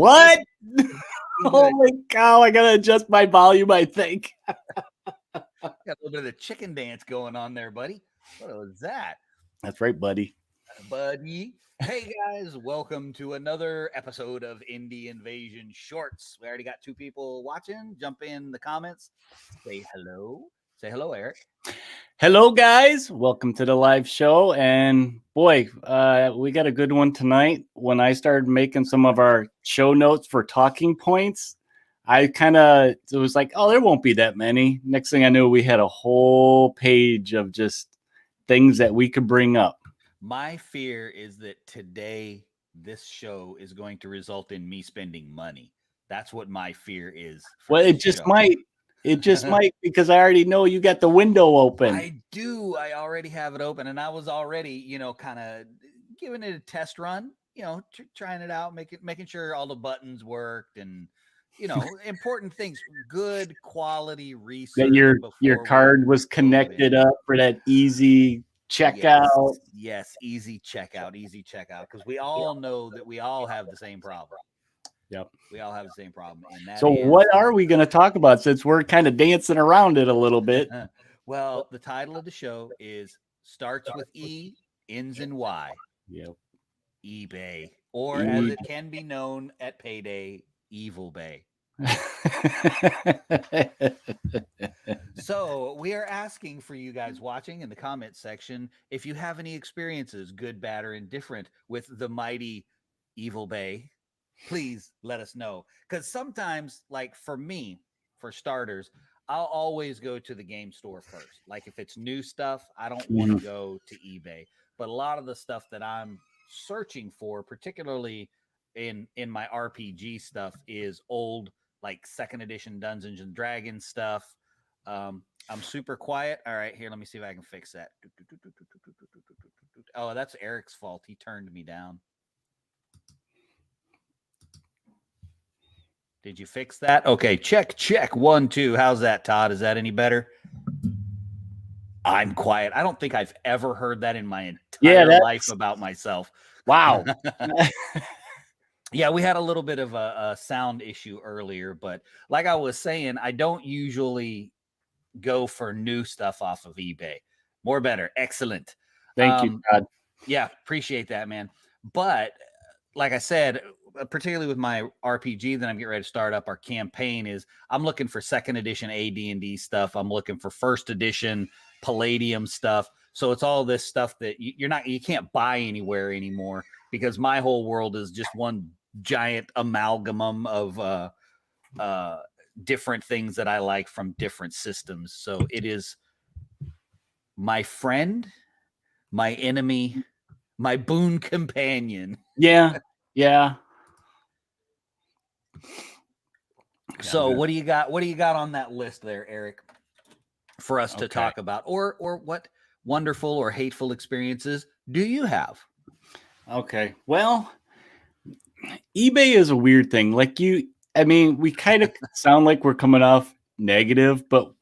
What? Holy cow, I gotta adjust my volume, I think. Got a little bit of the chicken dance going on there, buddy. What was that? That's right, buddy. Buddy. Hey guys, welcome to another episode of Indie Invasion Shorts. We already got two people watching. Jump in the comments. Say hello. Say hello, Eric. Hello, guys. Welcome to the live show. And boy, we got a good one tonight. When I started making some of our show notes for talking points, it was like, oh, there won't be that many. Next thing I knew, we had a whole page of just things that we could bring up. My fear is that today this show is going to result in me spending money. That's what my fear is. Well, it just might. It just might, because I already know you got the window open. I do. I already have it open, and I was already, kind of giving it a test run, trying it out, making sure all the buttons worked, and important things, good quality research. That your card was connected up for that easy checkout. Yes, easy checkout, because we all know that we all have the same problem. Yep. We all have the same problem. And so what are we going to talk about, since we're kind of dancing around it a little bit? Well, the title of the show is starts with E, ends in Y. Yep. eBay, or as it can be known at payday, Evil Bay. So we are asking for you guys watching in the comment section if you have any experiences, good, bad, or indifferent, with the mighty Evil Bay. Please let us know, because sometimes, like for me, for starters, I'll always go to the game store first. Like if it's new stuff, I don't want to go to eBay. But a lot of the stuff that I'm searching for, particularly in my RPG stuff, is old, like second edition Dungeons and Dragons stuff. I'm super quiet. All right, here, let me see if I can fix that. Oh, that's Eric's fault. He turned me down. Did you fix that? Okay, check. 1, 2. How's that, Todd? Is that any better? I'm quiet. I don't think I've ever heard that in my entire life about myself. Wow. Yeah, we had a little bit of a sound issue earlier, but like I was saying, I don't usually go for new stuff off of eBay. More better. Excellent. Thank you, Todd. Yeah, appreciate that, man. But like I said, particularly with my RPG that I'm getting ready to start up, our campaign is I'm looking for second edition AD&D stuff. I'm looking for first edition Palladium stuff. So it's all this stuff that you can't buy anywhere anymore, because my whole world is just one giant amalgam of different things that I like from different systems. So it is my friend, my enemy, my boon companion. Yeah. So what do you got? What do you got on that list there, Eric, for us to talk about? Or what wonderful or hateful experiences do you have? Okay. Well, eBay is a weird thing. Like we kind of sound like we're coming off negative, but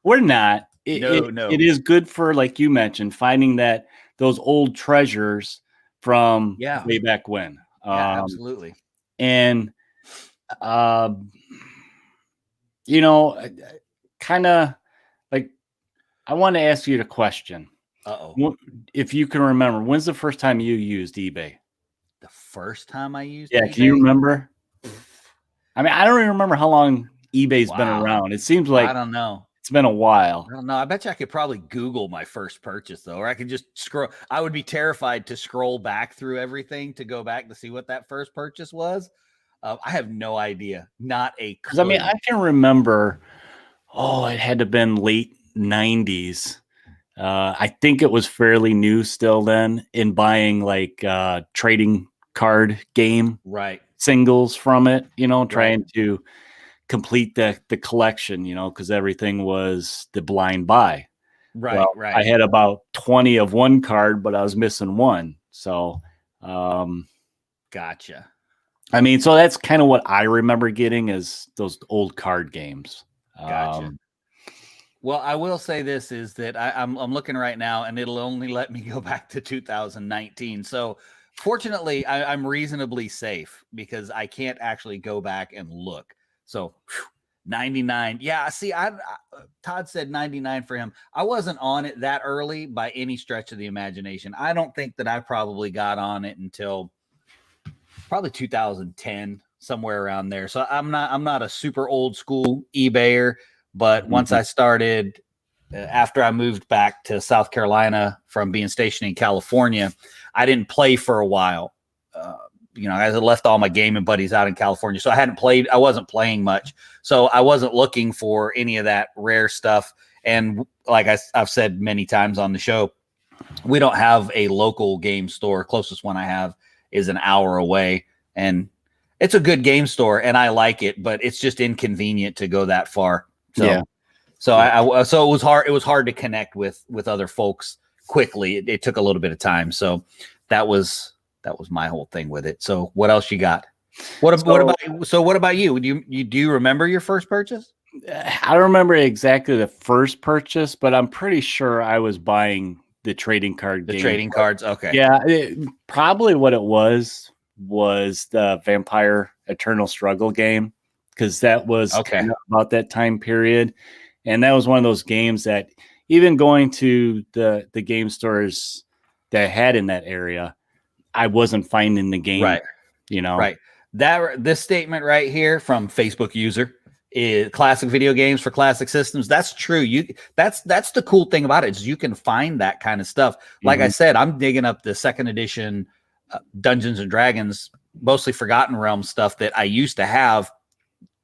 we're not. It is good for, like you mentioned, finding those old treasures from way back when. Absolutely. And kind of like, I want to ask you the question. If you can remember, when's the first time you used eBay? The first time I used eBay? Can you remember? I mean, I don't even remember how long eBay's been around. It seems like, I don't know. It's been a while. I don't know. I bet you I could probably Google my first purchase, though, or I could just scroll. I would be terrified to scroll back through everything to go back to see what that first purchase was. I have no idea. Not a clue. 'Cause I mean, I can remember, it had to have been late 90s. I think it was fairly new still then, in buying like trading card game singles from it, trying to complete the collection, because everything was the blind buy. Right. I had about 20 of one card, but I was missing one. So, gotcha. I mean, so that's kind of what I remember getting, is those old card games. Gotcha. Well, I will say this is that I'm looking right now, and it'll only let me go back to 2019. So Fortunately, I'm reasonably safe because I can't actually go back and look. So 99. Yeah, see, Todd said 99 for him. I wasn't on it that early by any stretch of the imagination. I don't think that I probably got on it until probably 2010, somewhere around there. So I'm not a super old school eBayer, but once I started, after I moved back to South Carolina from being stationed in California, I didn't play for a while. I had left all my gaming buddies out in California, so I wasn't playing much. So I wasn't looking for any of that rare stuff. And like I've said many times on the show, we don't have a local game store. Closest one I have is an hour away, and it's a good game store, and I like it, but it's just inconvenient to go that far. So, yeah. So it was hard. It was hard to connect with other folks quickly. It took a little bit of time. So that was my whole thing with it. So what else you got? What about you? Do you remember your first purchase? I don't remember exactly the first purchase, but I'm pretty sure I was buying the trading card. The trading cards. Okay. Yeah, probably what it was the Vampire Eternal Struggle game, because that was about that time period. And that was one of those games that even going to the game stores that I had in that area, I wasn't finding the game. Right. Right. This statement right here from Facebook user is classic video games for classic systems. That's true. That's the cool thing about it is you can find that kind of stuff. Like I said, I'm digging up the second edition Dungeons and Dragons, mostly Forgotten Realms stuff that I used to have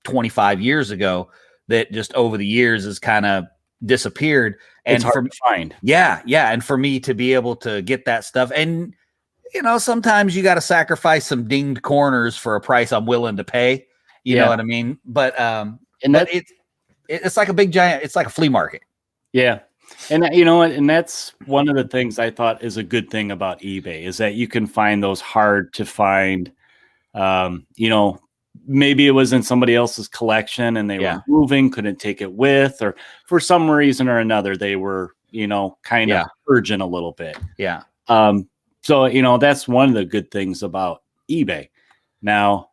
25 years ago that just over the years has kind of disappeared. And it's hard to find. Yeah. And for me to be able to get that stuff, and sometimes you got to sacrifice some dinged corners for a price I'm willing to pay. You know what I mean? But it's like a big giant. It's like a flea market. Yeah. And you know what? And that's one of the things I thought is a good thing about eBay is that you can find those hard to find. Maybe it was in somebody else's collection and they were moving, couldn't take it with, or for some reason or another, they were, kind of urgent a little bit. Yeah. So, that's one of the good things about eBay. Now,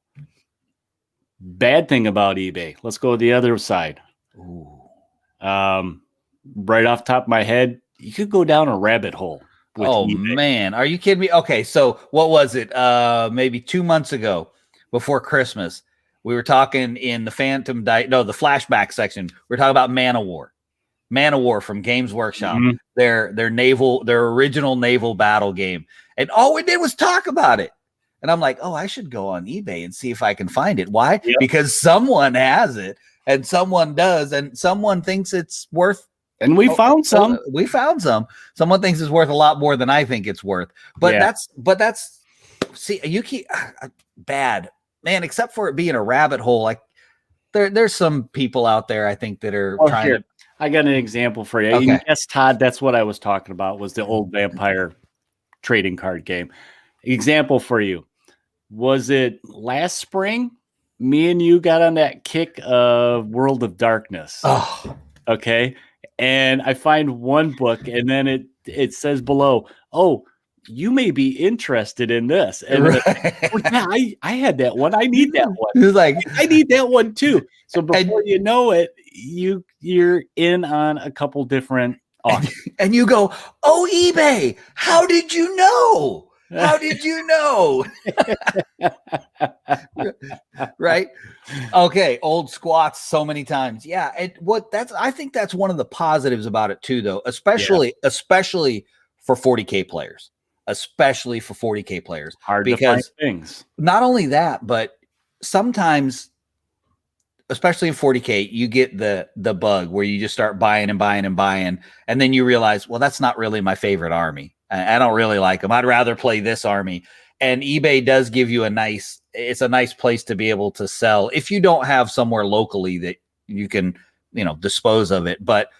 bad thing about eBay. Let's go to the other side. Ooh. Right off the top of my head, you could go down a rabbit hole. Oh, eBay. Man. Are you kidding me? Okay. So what was it? Maybe 2 months ago before Christmas, we were talking in the the flashback section. We were talking about Man of War from Games Workshop, their original naval battle game. And all we did was talk about it. And I'm like, I should go on eBay and see if I can find it. Why? Yep. Because someone has it and someone does, and someone thinks it's worth. And we found some. We found some. Someone thinks it's worth a lot more than I think it's worth. But that's see, you keep bad, man, except for it being a rabbit hole. Like there's some people out there, I think, that are trying to. I got an example for you. Okay. Yes, Todd, that's what I was talking about, was the old Vampire trading card game. Example for you. Was it last spring? Me and you got on that kick of World of Darkness. Oh. Okay. And I find one book and then it says below, you may be interested in this. And I had that one. I need that one. It was like, I need that one too. So before you know it, you're in on a couple different auctions. And you go, eBay, how did you know? How did you know? Right? Okay, old squats so many times. Yeah, I think that's one of the positives about it too, though, especially for 40K players. Especially for 40K players. Hard to find things. Not only that, but sometimes, especially in 40K, you get the bug where you just start buying and buying and buying, and then you realize, well, that's not really my favorite army. I don't really like them. I'd rather play this army. And eBay does give you a nice place to be able to sell if you don't have somewhere locally that you can, dispose of it. But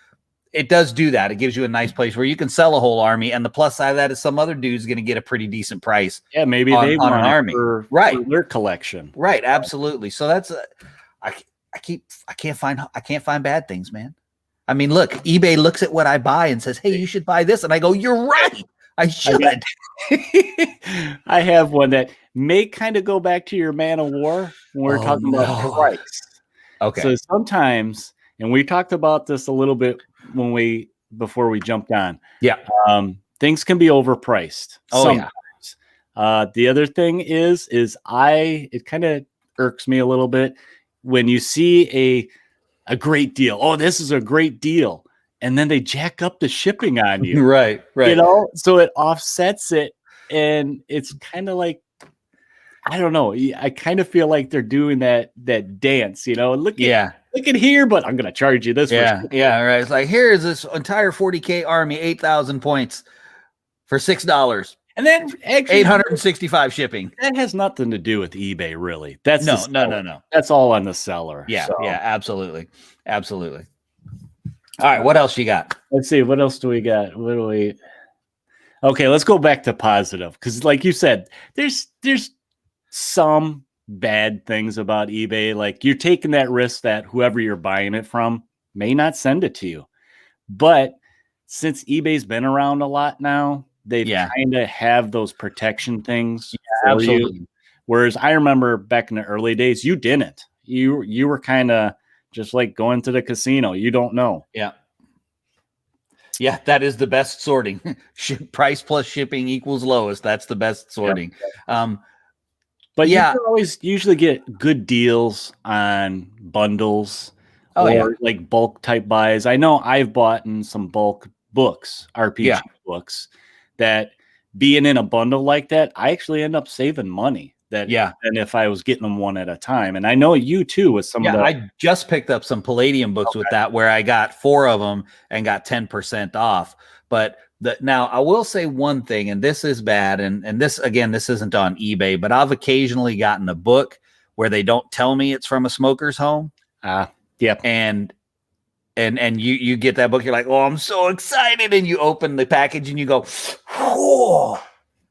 it does do that. It gives you a nice place where you can sell a whole army. And the plus side of that is some other dude's going to get a pretty decent price. Yeah, maybe they want an army for their collection. Right. Absolutely. So that's I can't find bad things, man. I mean, look, eBay looks at what I buy and says, hey, you should buy this. And I go, you're right. I should. I have one that may kind of go back to your Man of War when we're talking about price. Okay. So sometimes, and we talked about this a little bit before we jumped on. Yeah. Things can be overpriced. Oh, sometimes. The other thing is it kind of irks me a little bit when you see a great deal. Oh, this is a great deal. And then they jack up the shipping on you. Right. You know, so it offsets it. And it's kind of like, I don't know. I kind of feel like they're doing that dance, you know, look at here, but I'm going to charge you this. Yeah. Right. It's like, here is this entire 40K army, 8,000 points for $6. And then actually 865 shipping. That has nothing to do with eBay, really. That's no. That's all on the seller. Yeah. So. Yeah, absolutely. All right. What else you got? Let's see. What else do we got? Okay, let's go back to positive. Because like you said, there's some bad things about eBay. Like you're taking that risk that whoever you're buying it from may not send it to you. But since eBay's been around a lot now, they kind of have those protection things for you. Whereas I remember back in the early days, you didn't. You were kind of just like going to the casino. You don't know. Yeah. Yeah, that is the best sorting. Price plus shipping equals lowest. That's the best sorting. Yep. But you can always usually get good deals on bundles or like bulk type buys. I know I've bought in some bulk books, RPG books, that being in a bundle like that, I actually end up saving money. And if I was getting them one at a time. And I know you too with some of the... I just picked up some Palladium books with that, where I got 4 of them and got 10% off. But now I will say one thing, and this is bad, and this, again, this isn't on eBay, but I've occasionally gotten a book where they don't tell me it's from a smoker's home. Yep. And you get that book, you're like, oh, I'm so excited. And you open the package and you go, whoa,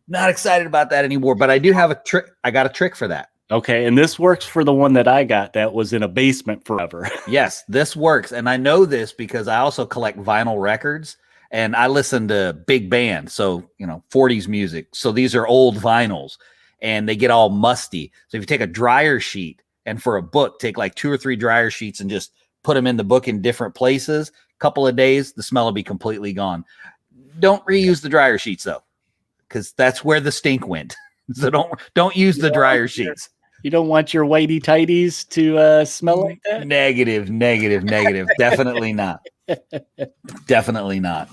not excited about that anymore. But I do have a trick. I got a trick for that. Okay. And this works for the one that I got that was in a basement forever. Yes, this works. And I know this because I also collect vinyl records and I listen to big band. So, 40s music. So these are old vinyls and they get all musty. So if you take a dryer sheet and for a book, take like 2 or 3 dryer sheets and just put them in the book in different places, couple of days, the smell will be completely gone. Don't reuse the dryer sheets though, because that's where the stink went. So don't use the dryer sheets. You don't want your whitey tighties to smell like that? Negative. Definitely not. Definitely not.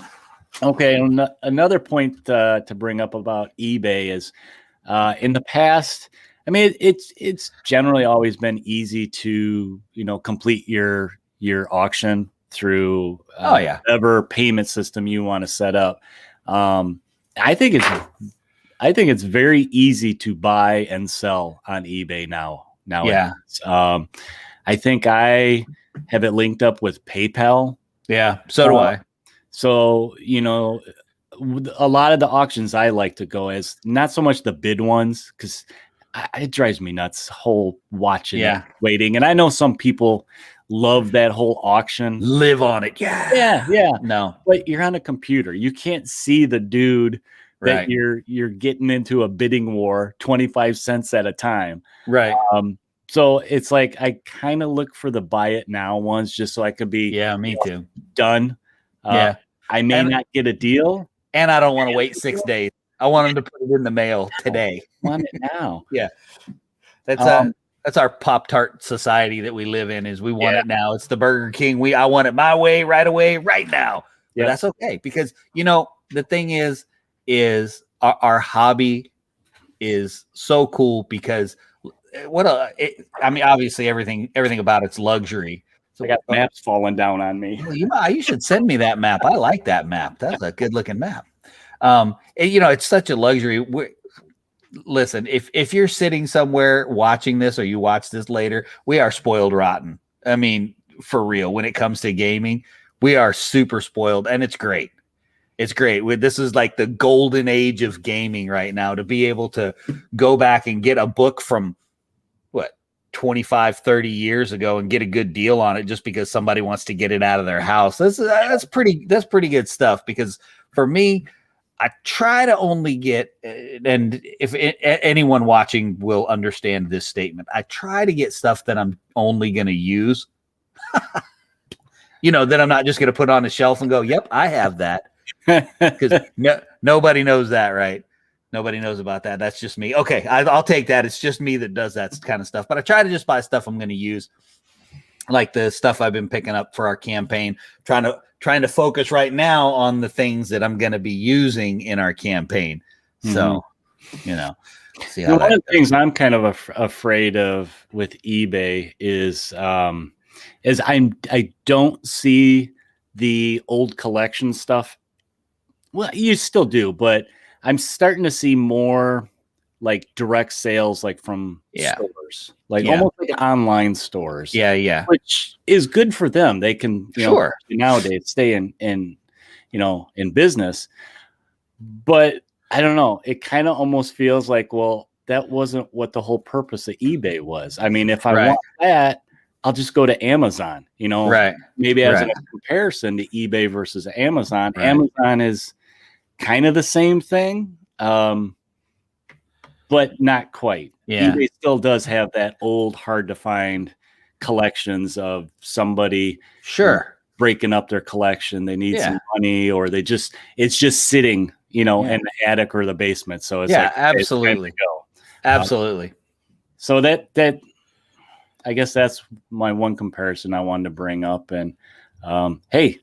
Okay. Another point to bring up about eBay is in the past, I mean, it's generally always been easy to, complete your auction through whatever payment system you want to set up. I think it's very easy to buy and sell on eBay now. Yeah. I think I have it linked up with PayPal. Yeah. So do I. So, a lot of the auctions I like to go as not so much the bid ones, because it drives me nuts whole watching it, waiting. And I know some people love that whole auction. Live on it. Yeah. No, but you're on a computer. You can't see the dude that you're getting into a bidding war 25 cents at a time. Right. So it's like I kind of look for the buy it now ones just so I could be me too. Done. I may not get a deal. And I don't want to wait 6 days. I want them to put it in the mail today. I want it now. Yeah. That's our Pop-Tart society that we live in, is we want it now. It's the Burger King. I want it my way, right away, right now. But that's okay. Because, the thing is our hobby is so cool because obviously everything about it's luxury. So I got maps falling down on me. You should send me that map. I like that map. That's a good looking map. It's such a luxury. Listen, if you're sitting somewhere watching this or you watch this later, we are spoiled rotten. I mean, for real, when it comes to gaming, we are super spoiled and it's great. It's great. This is like the golden age of gaming right now, to be able to go back and get a book from 25, 30 years ago and get a good deal on it just because somebody wants to get it out of their house. That's pretty good stuff, because for me, I try to only get, and if anyone watching will understand this statement, I try to get stuff that I'm only going to use. That I'm not just going to put on a shelf and go, yep, I have that. Because nobody knows that, right? Nobody knows about that. That's just me. Okay, I'll take that. It's just me that does that kind of stuff. But I try to just buy stuff I'm going to use, like the stuff I've been picking up for our campaign. Trying to focus right now on the things that I'm going to be using in our campaign. So, see how one of the things I'm kind of afraid of with eBay is I don't see the old collection stuff. Well, you still do, but I'm starting to see more like direct sales, like from stores, like almost like online stores. Yeah. Which is good for them. They can, nowadays stay in business. But I don't know. It kind of almost feels like, well, that wasn't what the whole purpose of eBay was. I mean, if I want that, I'll just go to Amazon, maybe as a comparison to eBay versus Amazon. Right. Amazon is kind of the same thing. But not quite. Yeah. eBay still does have that old, hard to find collections of somebody breaking up their collection. They need some money, or it's just sitting, in the attic or the basement. So it's absolutely. Absolutely. So that I guess that's my one comparison I wanted to bring up. And hey,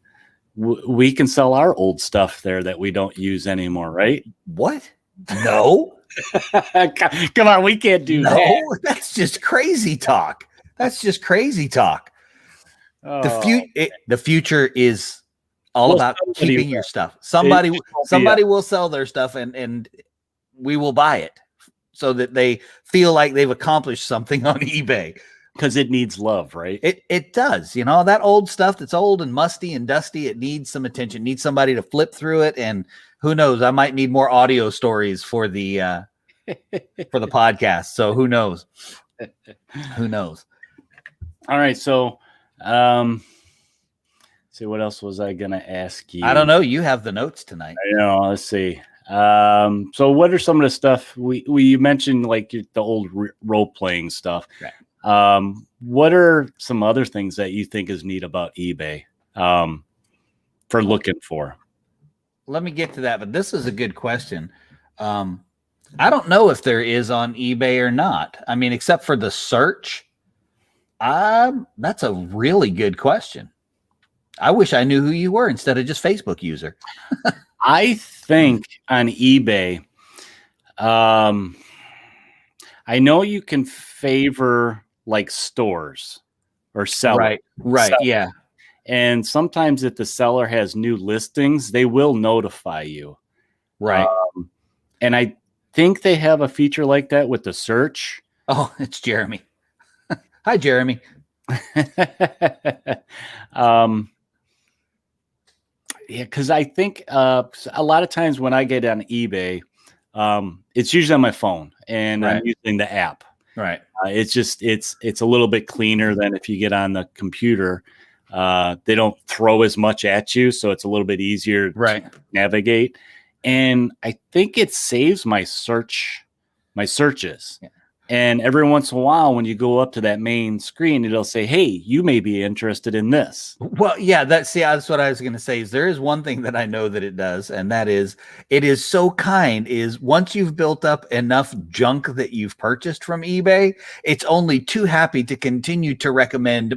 we can sell our old stuff there that we don't use anymore, right? What? No. Come on, we can't do that. That's just crazy talk. Oh. The future is all about keeping your stuff. Somebody will sell their stuff and we will buy it so that they feel like they've accomplished something on eBay. Because it needs love, right? It does. that old stuff that's old and musty and dusty, it needs some attention. It needs somebody to flip through it. And who knows? I might need more audio stories for the podcast. So who knows? Who knows? All right. So see, what else was I gonna ask you? I don't know. You have the notes tonight. I know. Let's see. So what are some of the stuff we mentioned, like the old role playing stuff? Right. What are some other things that you think is neat about eBay for looking for? Let me get to that, but this is a good question. I don't know if there is on eBay or not. I mean, except for the search. That's a really good question. I wish I knew who you were instead of just Facebook user. I think on eBay, I know you can favor like stores or sellers. Right. Yeah. And sometimes if the seller has new listings, they will notify you. Right. And I think they have a feature like that with the search. Oh, it's Jeremy. Hi, Jeremy. Because I think a lot of times when I get on eBay, it's usually on my phone and I'm using the app. Right. It's a little bit cleaner than if you get on the computer. They don't throw as much at you, so it's a little bit easier to navigate. And I think it saves my searches. Yeah. And every once in a while, when you go up to that main screen, it'll say, "Hey, you may be interested in this." Well, yeah, that's what I was going to say. Is there is one thing that I know that it does, and that is it is so kind. Is once you've built up enough junk that you've purchased from eBay, it's only too happy to continue to recommend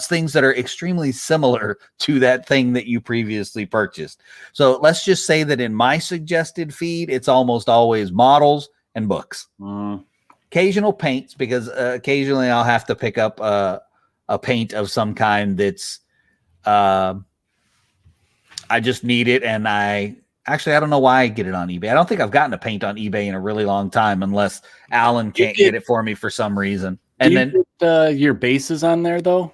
things that are extremely similar to that thing that you previously purchased. So let's just say that in my suggested feed, it's almost always models and books. Occasional paints, because occasionally I'll have to pick up a paint of some kind that's I just need it, and I don't know why I get it on eBay. I don't think I've gotten a paint on eBay in a really long time, unless Alan can't get it for me for some reason. And then get, your bases on there though.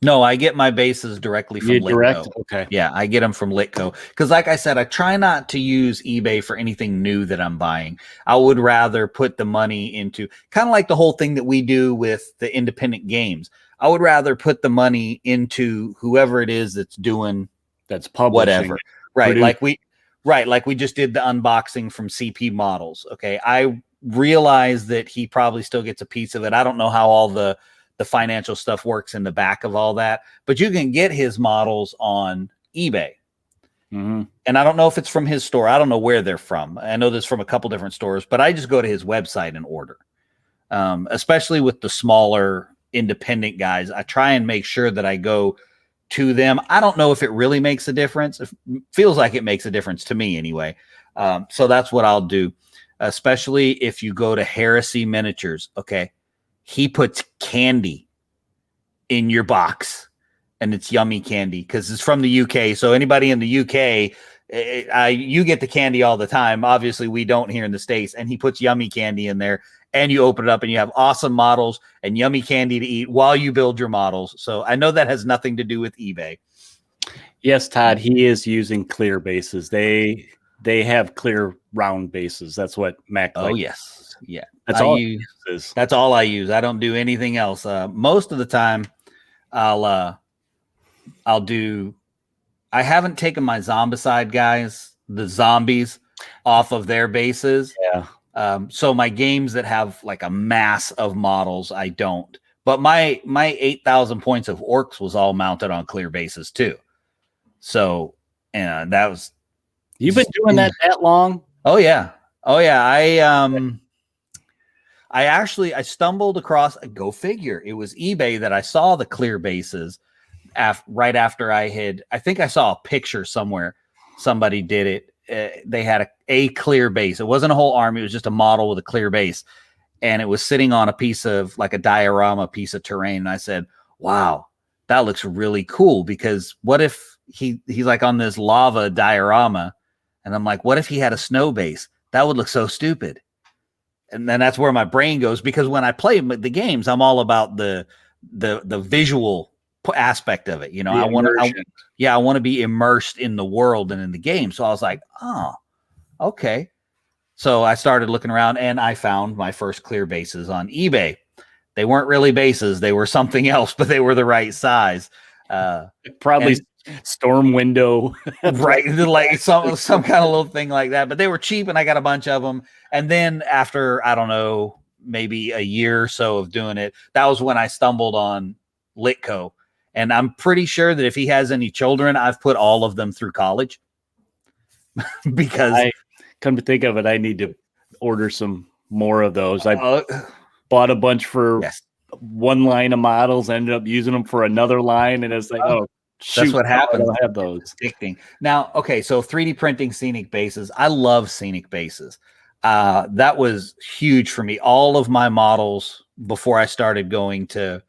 No, I get my bases directly from Litco. Okay. Yeah, I get them from Litco. Because like I said, I try not to use eBay for anything new that I'm buying. I would rather put the money into, kind of like the whole thing that we do with the independent games. I would rather put the money into whoever it is that's doing that's publishing, whatever. Right. Like Right, like we just did the unboxing from CP Models. Okay, I realize that he probably still gets a piece of it. I don't know how all the financial stuff works in the back of all that, but you can get his models on eBay. Mm-hmm. And I don't know if it's from his store. I don't know where they're from. I know this from a couple different stores, but I just go to his website and order. Especially with the smaller independent guys, I try and make sure that I go to them. I don't know if it really makes a difference. It feels like it makes a difference to me anyway. So that's what I'll do, especially if you go to Heresy Miniatures. Okay. He puts candy in your box, and it's yummy candy because it's from the UK. So anybody in the UK, you get the candy all the time. Obviously, we don't here in the States. And he puts yummy candy in there, and you open it up and you have awesome models and yummy candy to eat while you build your models. So I know that has nothing to do with eBay. Yes, Todd, he is using clear bases. They have clear round bases. That's what Mac. Oh, yes. Yeah. That's all he uses. That's all I use. I don't do anything else. Most of the time I'll do, I haven't taken my Zombicide guys, the zombies, off of their bases. Yeah. So my games that have like a mass of models, I don't. But my 8,000 points of orcs was all mounted on clear bases too. So, and that was. You've been doing that long? Oh yeah. Oh yeah. I stumbled across, go figure. It was eBay that I saw the clear bases right after I think I saw a picture somewhere. Somebody did it. They had a clear base. It wasn't a whole army. It was just a model with a clear base. And it was sitting on a piece of like a diorama piece of terrain. And I said, wow, that looks really cool, because what if he's like on this lava diorama? And I'm like, what if he had a snow base? That would look so stupid. And then that's where my brain goes, because when I play the games, I'm all about the visual aspect of it. You know, I want to be immersed in the world and in the game. So I was like, oh, okay. So I started looking around and I found my first clear bases on eBay. They weren't really bases. They were something else, but they were the right size. Probably storm window, right? Like some kind of little thing like that, but they were cheap and I got a bunch of them. And then after, I don't know, maybe a year or so of doing it, that was when I stumbled on Litco. And I'm pretty sure that if he has any children, I've put all of them through college. Because I come to think of it, I need to order some more of those. I bought a bunch for one line of models, ended up using them for another line, and it's like, oh, shoot, that's what happens. I don't have those. Addicting. Now, okay, so 3D printing scenic bases. I love scenic bases. That was huge for me. All of my models before I started going to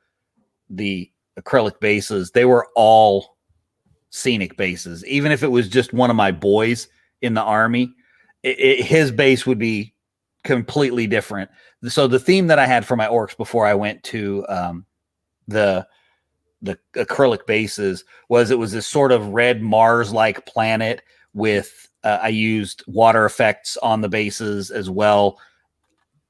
the acrylic bases, they were all scenic bases. Even if it was just one of my boys in the army, his base would be completely different. So the theme that I had for my orcs before I went to the acrylic bases was, it was this sort of red Mars-like planet with I used water effects on the bases as well,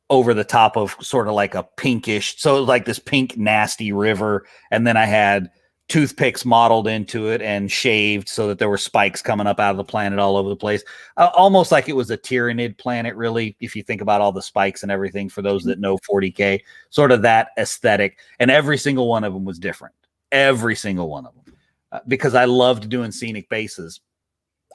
over the top of sort of like a pinkish, so it was like this pink nasty river, and then I had toothpicks modeled into it and shaved so that there were spikes coming up out of the planet all over the place, almost like it was a Tyranid planet, really, if you think about all the spikes and everything. For those that know 40K, sort of that aesthetic, and every single one of them was different, every single one of them, because I loved doing scenic bases.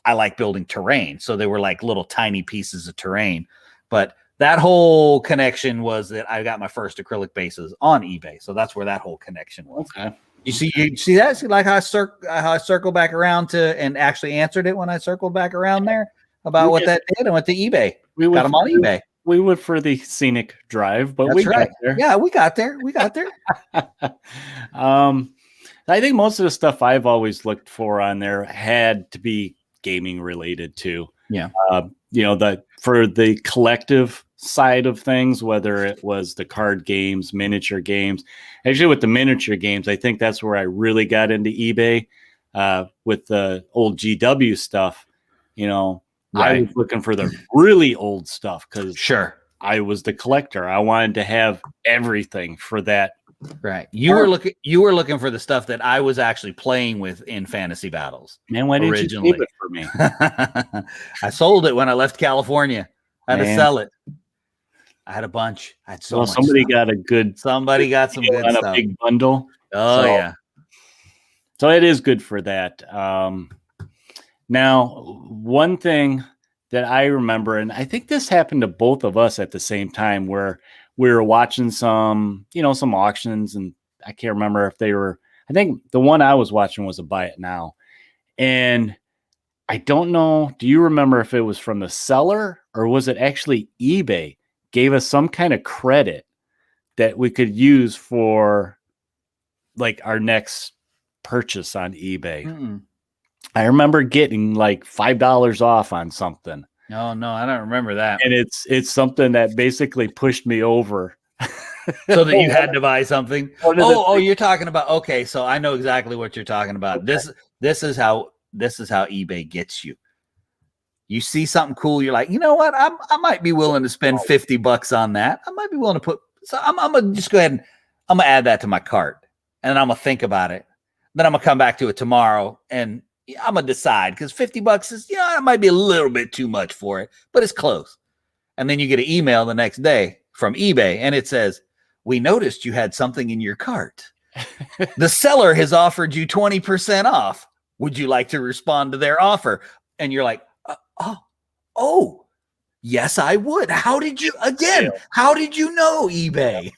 I like building terrain, so they were like little tiny pieces of terrain. But that whole connection was that I got my first acrylic bases on eBay. So that's where that whole connection was. Okay. You see that? See, like how I circle back around to, and actually answered it when I circled back around there about what that did. I went to eBay. We got them on eBay. We went for the scenic drive, but we got there. Yeah, we got there. I think most of the stuff I've always looked for on there had to be gaming related too. Yeah. You know, for the collective side of things, whether it was the card games, miniature games. Actually, with the miniature games, I think that's where I really got into eBay with the old GW stuff. You know, I was looking for the really old stuff because sure, I was the collector. I wanted to have everything for that Right. You were looking for the stuff that I was actually playing with in fantasy battles. Man, why didn't you save it for me? I sold it when I left California. I had to sell it. I had a bunch. I had so much somebody stuff. got a good Somebody got some good stuff. A big bundle. Oh yeah. So it is good for that. Now, one thing that I remember, and I think this happened to both of us at the same time, where we were watching some auctions, and I can't remember if they were, I think the one I was watching was a Buy It Now. And I don't know, do you remember if it was from the seller or was it actually eBay gave us some kind of credit that we could use for like our next purchase on eBay? Mm-mm. I remember getting like $5 off on something. No, I don't remember that. And it's something that basically pushed me over. So that you had to buy something. You're talking about, okay, so I know exactly what you're talking about. Okay. This is how eBay gets you. You see something cool, you're like, you know what? I might be willing to spend $50 on that. I might be willing to I'm gonna just go ahead and I'm gonna add that to my cart, and I'm gonna think about it. Then I'm gonna come back to it tomorrow, and I'm gonna decide, because $50 is, it might be a little bit too much for it, but it's close. And then you get an email the next day from eBay, and it says, "We noticed you had something in your cart. The seller has offered you 20% off. Would you like to respond to their offer?" And you're like, oh, yes, I would. How did you know, eBay?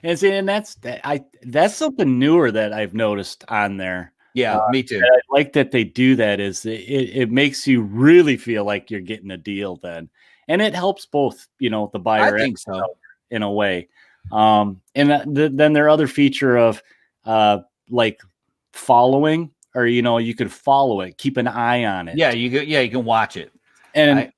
And that's something newer that I've noticed on there. Yeah, me too. I like that they do that. Is it makes you really feel like you're getting a deal then, and it helps both, the buyer and the seller in a way. And then their other feature of like following, or you could follow it, keep an eye on it. Yeah, you can watch it. And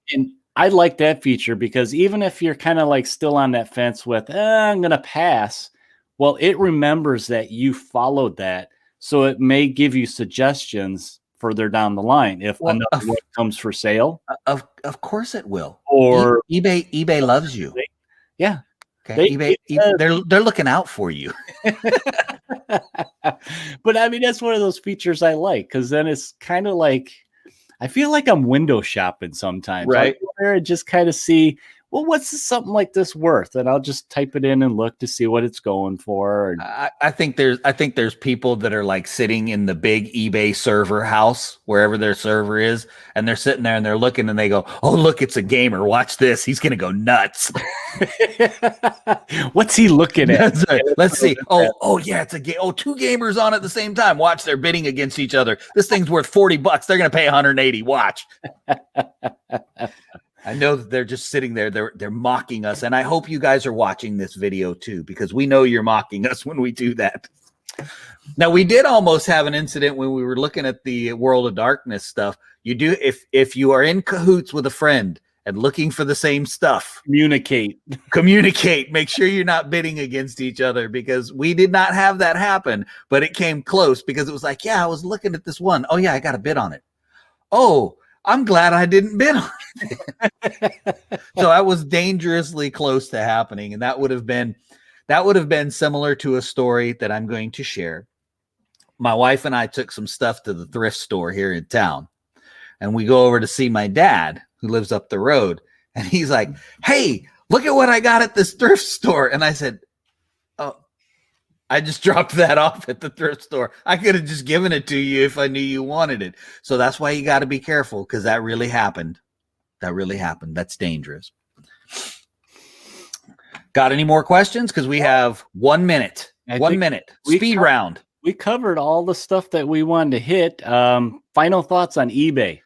I like that feature, because even if you're kind of like still on that fence with, I'm going to pass, well, it remembers that you followed that. So it may give you suggestions further down the line if another one comes for sale. Of course it will. Or eBay loves you. Yeah. Okay. eBay, they're looking out for you. But I mean, that's one of those features I like, because then it's kind of like, I feel like I'm window shopping sometimes. Right. I'll go there and just kind of see, well, what's something like this worth? And I'll just type it in and look to see what it's going for. I think there's people that are like sitting in the big eBay server house, wherever their server is, and they're sitting there and they're looking and they go, "Oh, look, it's a gamer. Watch this. He's going to go nuts." What's he looking at? Let's see. Oh yeah, it's a game. Oh, two gamers on at the same time. Watch, they're bidding against each other. This thing's worth $40. They're going to pay 180. Watch. I know that they're just sitting there. They're mocking us. And I hope you guys are watching this video too, because we know you're mocking us when we do that. Now, we did almost have an incident when we were looking at the World of Darkness stuff. You do, if you are in cahoots with a friend and looking for the same stuff, communicate. Make sure you're not bidding against each other, because we did not have that happen, but it came close, because it was like, yeah, I was looking at this one. Oh yeah, I got a bid on it. Oh, I'm glad I didn't bid on it. So I was dangerously close to happening. And that would have been similar to a story that I'm going to share. My wife and I took some stuff to the thrift store here in town, and we go over to see my dad, who lives up the road. And he's like, "Hey, look at what I got at this thrift store." And I said, "Oh, I just dropped that off at the thrift store. I could have just given it to you if I knew you wanted it." So that's why you got to be careful, because that really happened. That's dangerous. Got any more questions? Because we have 1 minute. 1 minute. Speed round. We covered all the stuff that we wanted to hit. Final thoughts on eBay.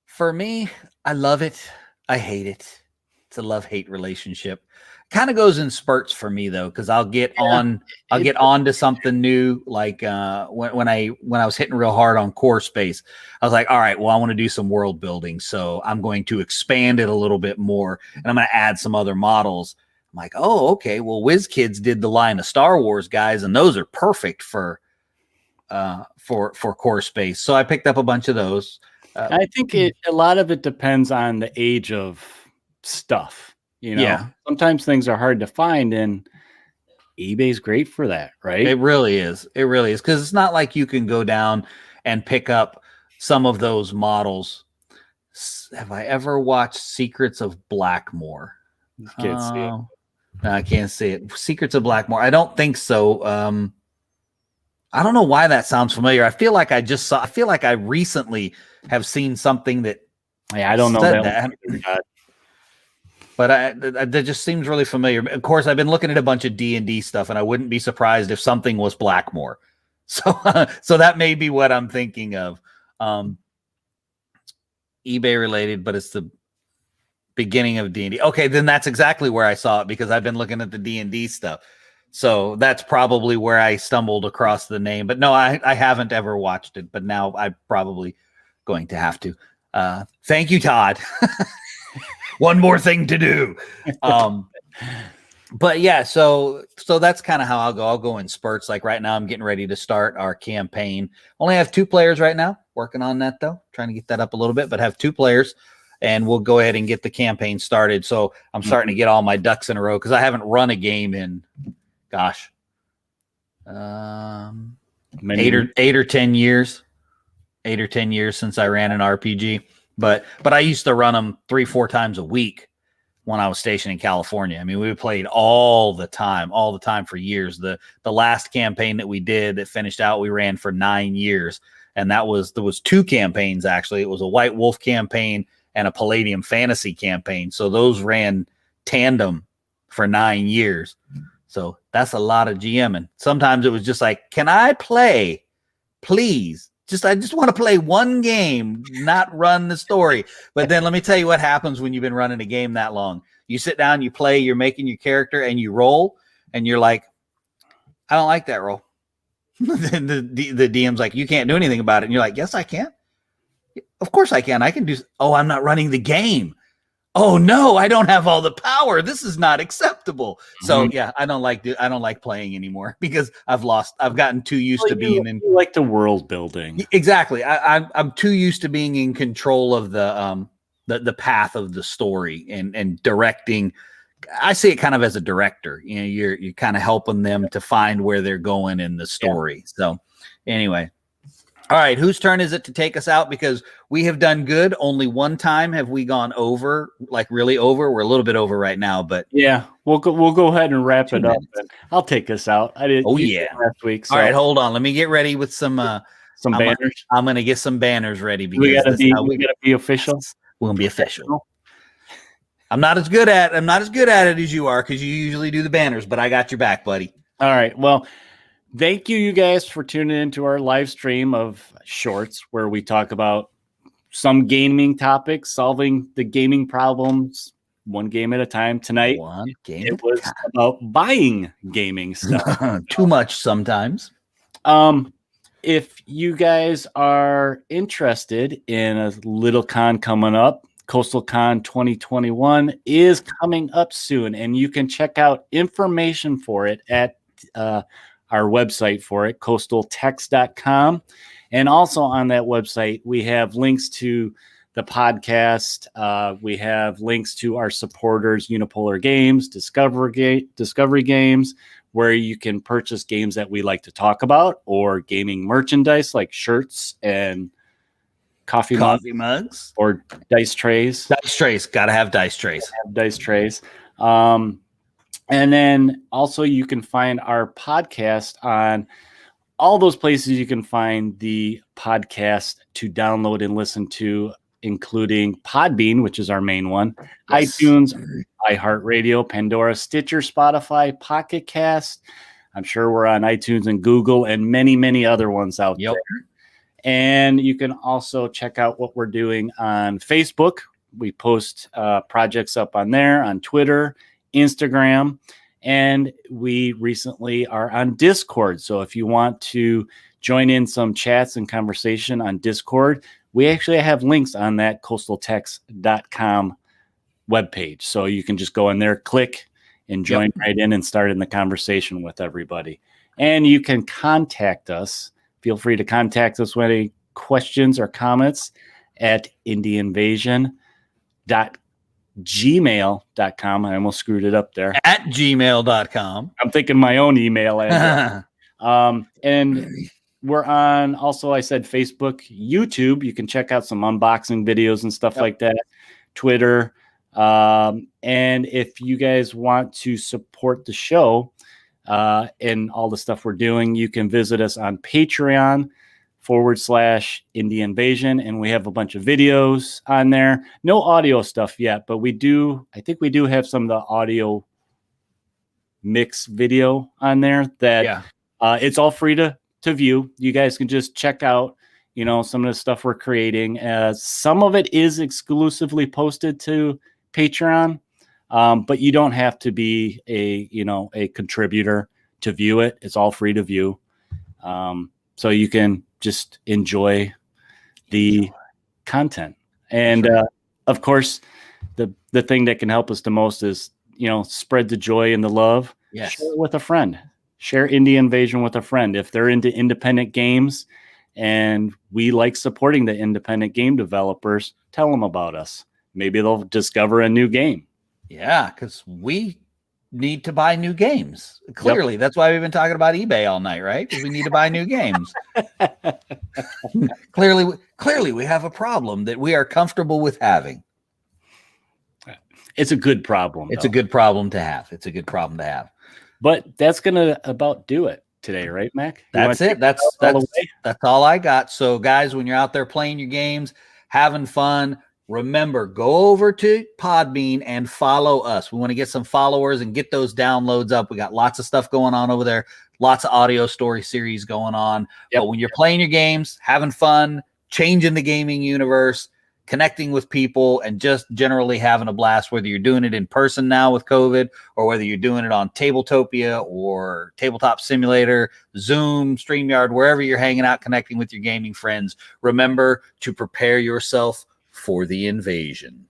For me, I love it. I hate it. It's a love-hate relationship. Kind of goes in spurts for me though, because I'll get on to something new. Like when I was hitting real hard on core space, I was like, all right, well, I want to do some world building, so I'm going to expand it a little bit more, and I'm going to add some other models. I'm like, oh, okay, well, WizKids did the line of Star Wars guys, and those are perfect for core space. So I picked up a bunch of those. I think a lot of it depends on the age of stuff. Yeah. Sometimes things are hard to find, and eBay's great for that, right? It really is. It really is. Because it's not like you can go down and pick up some of those models. Have I ever watched Secrets of Blackmore? Can't see it. No, I can't see it. Secrets of Blackmore. I don't think so. I don't know why that sounds familiar. I feel like I recently have seen something that I don't know that. But that just seems really familiar. Of course, I've been looking at a bunch of D&D stuff, and I wouldn't be surprised if something was Blackmore. So, so that may be what I'm thinking of. eBay related, but it's the beginning of D&D. Okay, then that's exactly where I saw it because I've been looking at the D&D stuff. So that's probably where I stumbled across the name. But no, I haven't ever watched it, but now I'm probably going to have to. Thank you, Todd. One more thing to do. But yeah, so that's kind of how I'll go. I'll go in spurts. Like right now, I'm getting ready to start our campaign. Only have 2 players right now. Working on that though, trying to get that up a little bit, but have 2 players, and we'll go ahead and get the campaign started. So I'm starting to get all my ducks in a row because I haven't run a game in, gosh, 8 or 10 years. 8 or 10 years since I ran an RPG. But I used to run them 3-4 times a week when I was stationed in California. I mean, we played all the time for years. The last campaign that we did that finished out, we ran for 9 years. And there was 2 campaigns, actually. It was a White Wolf campaign and a Palladium Fantasy campaign. So those ran tandem for 9 years. So that's a lot of GMing. Sometimes it was just like, can I play, please? I just want to play one game, not run the story. But then let me tell you what happens when you've been running a game that long. You sit down, you play, you're making your character, and you roll, and you're like, I don't like that roll. Then the DM's like, you can't do anything about it. And you're like, yes, I can. Of course I can. I can do. Oh, I'm not running the game. Oh no, I don't have all the power. This is not acceptable. So yeah, I don't like playing anymore because I've gotten too used to being in. You like the world building. Exactly. I'm too used to being in control of the path of the story and directing. I see it kind of as a director. You know, you're kind of helping them to find where they're going in the story. Yeah. So anyway. All right, whose turn is it to take us out? Because we have done good. Only one time have we gone over, like really over. We're a little bit over right now, but yeah, we'll go ahead and wrap it up. And I'll take us out. I did. Oh yeah, last week. So. All right, hold on. Let me get ready with some banners. I'm gonna get some banners ready because we gotta be official. We're gonna be official. I'm not as good at it as you are because you usually do the banners, but I got your back, buddy. All right. Well. Thank you guys for tuning into our live stream of shorts where we talk about some gaming topics, solving the gaming problems one game at a time. Tonight, it was about buying gaming stuff. Too much sometimes. If you guys are interested in a little con coming up, Coastal Con 2021 is coming up soon, and you can check out information for it at our website for it, coastaltex.com. And also on that website, we have links to the podcast. We have links to our supporters, Unipolar Games, Discovery Games, where you can purchase games that we like to talk about, or gaming merchandise like shirts and coffee mugs or dice trays. Dice trays. Got to have dice trays. Dice trays. And then also you can find our podcast on all those places you can find the podcast to download and listen to, including Podbean, which is our main one, yes. iTunes, iHeartRadio, Pandora, Stitcher, Spotify, Pocket Cast. I'm sure we're on iTunes and Google and many, many other ones out there. And you can also check out what we're doing on Facebook. We post projects up on there, on Twitter, Instagram, and we recently are on Discord. So if you want to join in some chats and conversation on Discord, we actually have links on that coastaltex.com webpage. So you can just go in there, click, and join right in and start in the conversation with everybody. And you can contact us. Feel free to contact us with any questions or comments at indieinvasion.com. gmail.com. I almost screwed it up there. At gmail.com. I'm thinking my own email address. And we're on, also, I said Facebook, YouTube. You can check out some unboxing videos and stuff like that. Twitter. And if you guys want to support the show and all the stuff we're doing, you can visit us on Patreon /Indie Invasion. And we have a bunch of videos on there. No audio stuff yet, but I think we do have some of the audio mix video on there that it's all free to view. You guys can just check out, some of the stuff we're creating. Some of it is exclusively posted to Patreon, but you don't have to be a contributor to view it. It's all free to view. So you can just enjoy the content. And of course, the thing that can help us the most is, spread the joy and the love. Yes. Share it with a friend. Share Indie Invasion with a friend. If they're into independent games and we like supporting the independent game developers, tell them about us. Maybe they'll discover a new game. Yeah, because we need to buy new games. Clearly, that's why we've been talking about eBay all night, right? Because we need to buy new games. Clearly, we have a problem that we are comfortable with having. It's a good problem. It's a good problem to have. It's a good problem to have. But that's gonna about do it today, right, Mac? That's it. That's all I got. So, guys, when you're out there playing your games, having fun, remember, go over to Podbean and follow us. We want to get some followers and get those downloads up. We got lots of stuff going on over there. Lots of audio story series going on. But when you're playing your games, having fun, changing the gaming universe, connecting with people, and just generally having a blast, whether you're doing it in person now with COVID or whether you're doing it on Tabletopia or Tabletop Simulator, Zoom, StreamYard, wherever you're hanging out, connecting with your gaming friends, remember to prepare yourself for the invasion.